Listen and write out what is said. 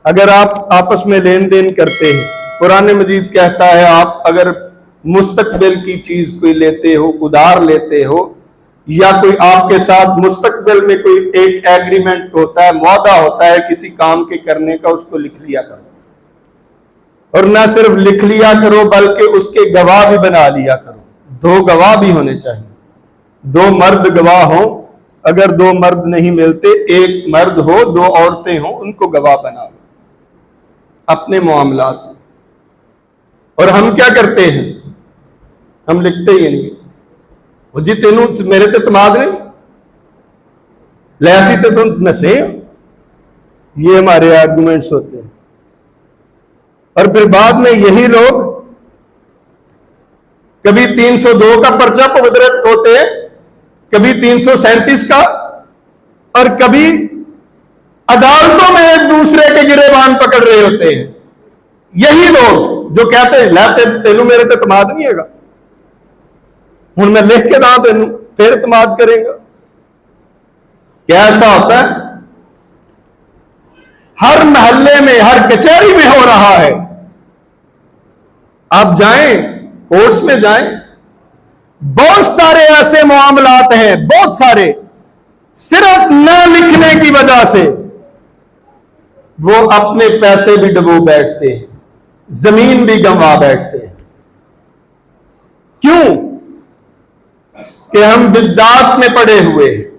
अगर आप आपस में लेन देन करते हैं, कुरान मजीद कहता है आप अगर मुस्तकबिल की चीज कोई लेते हो, उधार लेते हो, या कोई आपके साथ मुस्तकबिल में कोई एक एग्रीमेंट होता है, वादा होता है किसी काम के करने का, उसको लिख लिया करो। और ना सिर्फ लिख लिया करो बल्कि उसके गवाह भी बना लिया करो। 2 गवाह भी होने चाहिए, 2 मर्द गवाह हो। अगर 2 मर्द नहीं मिलते, 1 मर्द हो, 2 औरतें हो, उनको गवाह बना लो अपने मामलात में। और हम क्या करते हैं, हम लिखते ही नहीं। वो जी तेनू मेरे ते तमाद ने लैसी तो तुम नशे, ये हमारे आर्गुमेंट्स होते हैं। और फिर बाद में यही लोग कभी 302 का पर्चा भुगत रहे होते हैं, कभी 337 का, और कभी अदालतों में एक दूसरे के गिरेबान पकड़ रहे होते हैं। यही लोग जो कहते हैं ला तेनू मेरे ते तमाद नहीं है, हूं मैं लिख के दा तेनू फिर तमाद करेगा। क्या ऐसा होता है? हर मोहल्ले में, हर कचहरी में हो रहा है। आप जाएं, कोर्ट्स में जाएं, बहुत सारे ऐसे मामलात हैं, बहुत सारे, सिर्फ न लिखने की वजह से वो अपने पैसे भी डुबो बैठते हैं, जमीन भी गंवा बैठते हैं। क्यों? कि हम बिद्दात में पड़े हुए हैं।